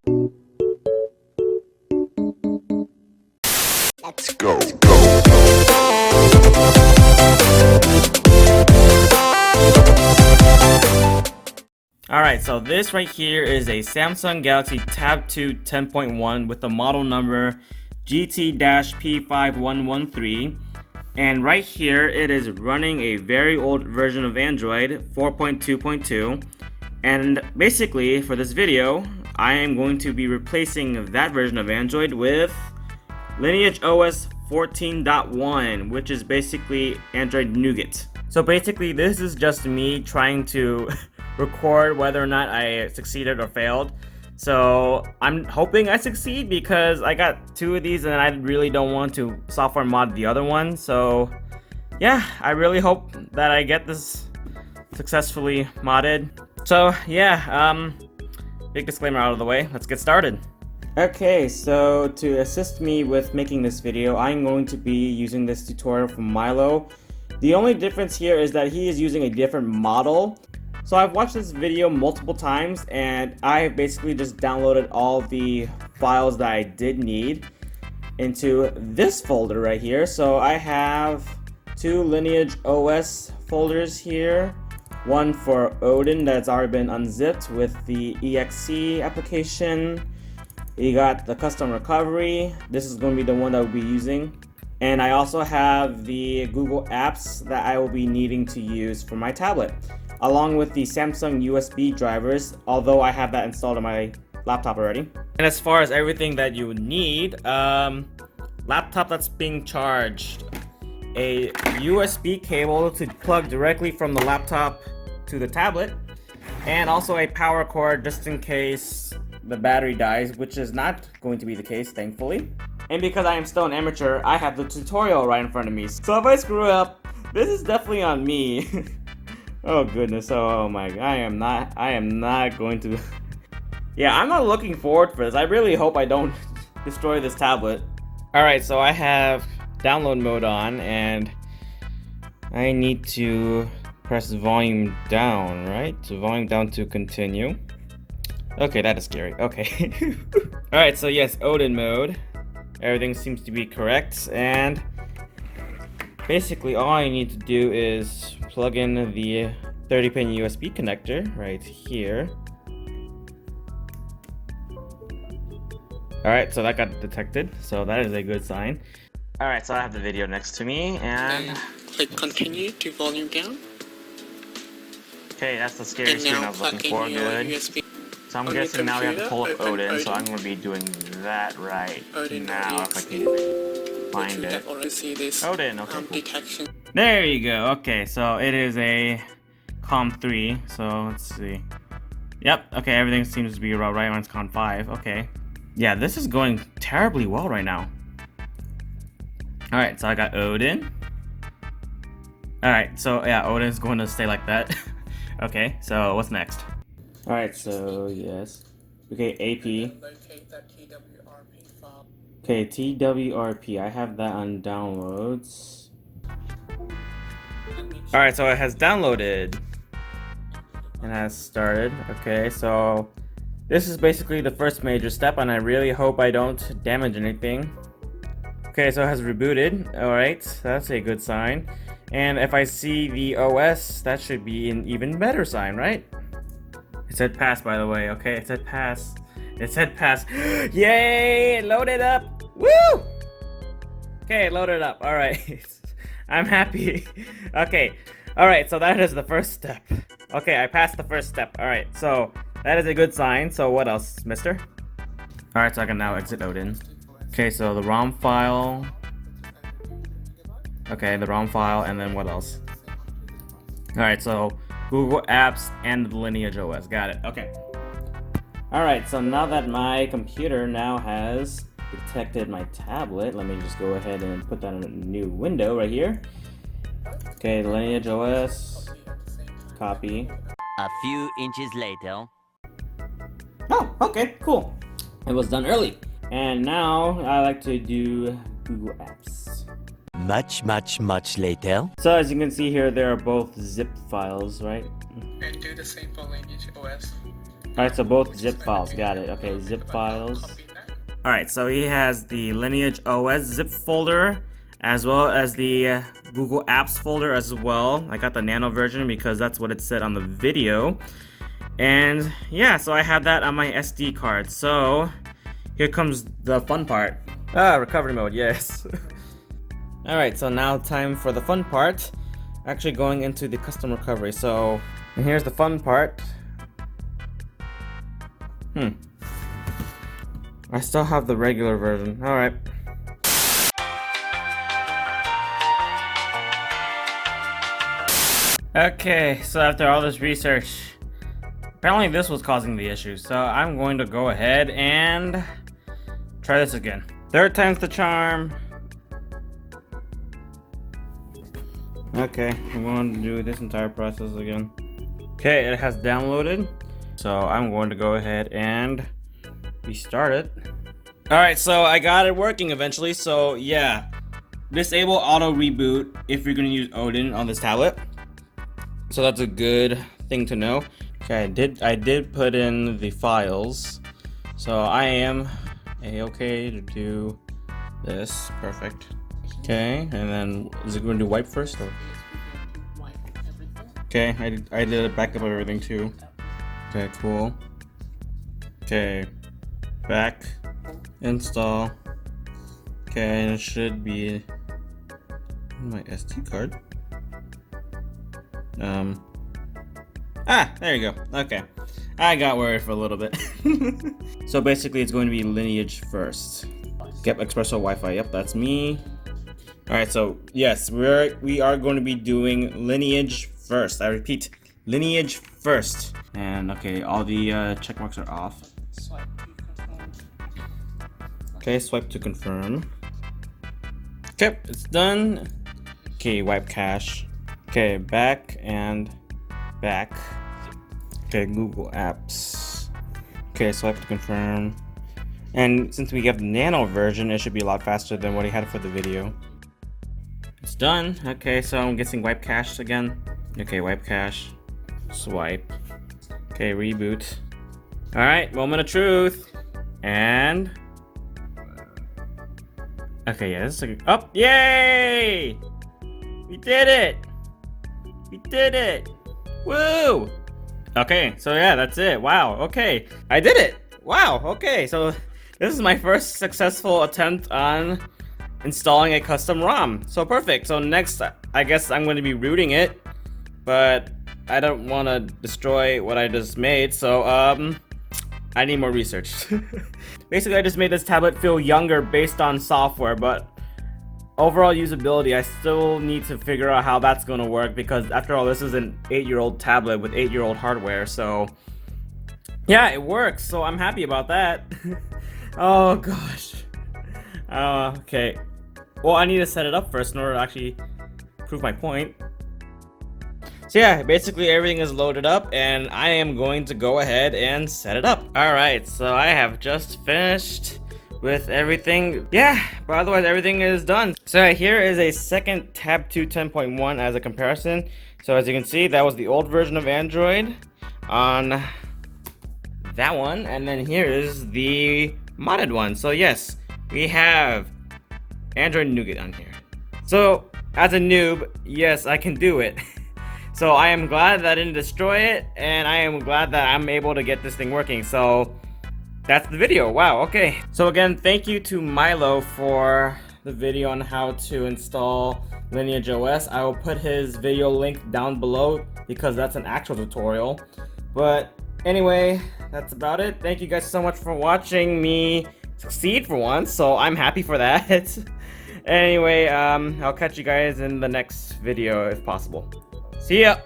Let's go. Alright, so this right here is a Samsung Galaxy Tab 2 10.1 with the model number GT-P5113. And right here it is running a very old version of Android 4.2.2. And basically for this video, I am going to be replacing that version of Android with LineageOS 14.1, which is basically Android Nougat. So basically this is just me trying to record whether or not I succeeded or failed. So I'm hoping I succeed because I got two of these and I really don't want to software mod the other one. So yeah, I really hope that I get this successfully modded. So yeah, big disclaimer out of the way, let's get started. Okay, so to assist me with making this video, I'm going to be using this tutorial from Milo. The only difference here is that he is using a different model. So I've watched this video multiple times and I basically just downloaded all the files that I did need into this folder right here. So I have two LineageOS folders here. One for Odin that's already been unzipped with the exe application. You got the custom recovery. This is going to be the one that we'll be using. And I also have the Google apps that I will be needing to use for my tablet, along with the Samsung USB drivers, although I have that installed on my laptop already. And as far as everything that you would need, laptop that's being charged, a USB cable to plug directly from the laptop to the tablet, and also a power cord just in case the battery dies, which is not going to be the case, thankfully. And because I am still an amateur, I have the tutorial right in front of me. So if I screw up, this is definitely on me. Oh goodness, oh my, I am not going to. Yeah, I'm not looking forward for this. I really hope I don't destroy this tablet. Alright, so I have download mode on and I need to press volume down, right? So volume down to continue. Okay, that is scary. Okay. Alright, so yes, Odin mode. Everything seems to be correct, and basically all I need to do is plug in the 30-pin USB connector right here. Alright, so that got detected, so that is a good sign. Alright, so I have the video next to me, and click continue to volume down. Okay, that's the scary screen I was looking for. Good. USB. So I'm guessing now we have to pull up Odin, so I'm going to be doing that right now if I can find it. Odin, okay. Detection. There you go. Okay, so it is a COM3, so let's see. Yep, okay, everything seems to be about right when it's COM5. Okay. Yeah, this is going terribly well right now. Alright, so I got Odin. Alright, so yeah, Odin's going to stay like that. Okay, so what's next? Alright, so yes. Okay, AP. Okay, TWRP. I have that on downloads. Alright, so it has downloaded. And has started. Okay, so this is basically the first major step, and I really hope I don't damage anything. Okay, so it has rebooted. Alright, that's a good sign. And if I see the OS, that should be an even better sign, right? It said pass, by the way. Okay, it said pass. It said pass. Yay! It loaded up! Woo! Okay, it loaded up. Alright. I'm happy. Okay. Alright, so that is the first step. Okay, I passed the first step. Alright, so that is a good sign. So what else, mister? Alright, so I can now exit Odin. Okay, so the ROM file. Okay, the ROM file, and then what else? Alright, so Google Apps and the LineageOS. Got it. Okay. Alright, so now that my computer now has detected my tablet, let me just go ahead and put that in a new window right here. Okay, LineageOS. Copy. A few inches later. Oh, okay, cool. It was done early. And now I like to do Google Apps. Much later. So as you can see here, there are both zip files, right? And do the same for LineageOS. Alright, so both zip files, got it. Okay, zip files. Alright, so he has the LineageOS zip folder, as well as the Google Apps folder as well. I got the nano version because that's what it said on the video. And yeah, so I have that on my SD card. So here comes the fun part. Recovery mode, yes. Alright, so now time for the fun part. Actually going into the custom recovery. So, and here's the fun part. I still have the regular version. Alright. Okay, so after all this research, apparently this was causing the issue. So I'm going to go ahead and try this again. Third time's the charm. Okay, I'm going to do this entire process again. Okay, it has downloaded. So I'm going to go ahead and restart it. Alright, so I got it working eventually. So yeah, disable auto reboot if you're going to use Odin on this tablet. So that's a good thing to know. Okay, I did put in the files. So I am okay to do this. Perfect. Okay, and then is it going to wipe first or? Okay, I did a backup of everything too. Okay, cool. Okay, back, install. Okay, and it should be in my SD card. There you go. Okay, I got worried for a little bit. So basically, it's going to be Lineage first. Get Espresso Wi-Fi. Yep, that's me. All right, so yes, we are going to be doing Lineage first. I repeat, Lineage first. And okay, all the check marks are off. Okay, swipe to confirm. Okay, it's done. Okay, wipe cache. Okay, back and back. Okay, Google Apps. Okay, swipe to confirm. And since we have the nano version, it should be a lot faster than what he had for the video. It's done. Okay, so I'm guessing wipe cache again. Okay, wipe cache. Swipe. Okay, reboot. Alright, moment of truth. And okay, yeah, this is like up. Yay! We did it! We did it! Woo! Okay, so yeah, that's it. Wow, okay. I did it! Wow, okay, so this is my first successful attempt on installing a custom ROM. So perfect. So next, I guess I'm going to be rooting it, but I don't want to destroy what I just made, so I need more research. Basically, I just made this tablet feel younger based on software, but overall usability, I still need to figure out how that's going to work, because after all, this is an 8-year-old tablet with 8-year-old hardware, so yeah, it works, so I'm happy about that. Oh gosh. Okay. Well, I need to set it up first in order to actually prove my point. So yeah, basically everything is loaded up and I am going to go ahead and set it up. Alright, so I have just finished with everything. Yeah, but otherwise everything is done. So here is a second Tab 2 10.1 as a comparison. So as you can see, that was the old version of Android on that one, and then here is the modded one. So yes, we have Android Nougat on here. So as a noob, yes, I can do it. So I am glad that I didn't destroy it, and I am glad that I'm able to get this thing working. So that's the video. Wow, okay. So again, thank you to Milo for the video on how to install LineageOS. I will put his video link down below because that's an actual tutorial. But anyway, that's about it. Thank you guys so much for watching me succeed for once, so I'm happy for that. Anyway, I'll catch you guys in the next video if possible. See ya!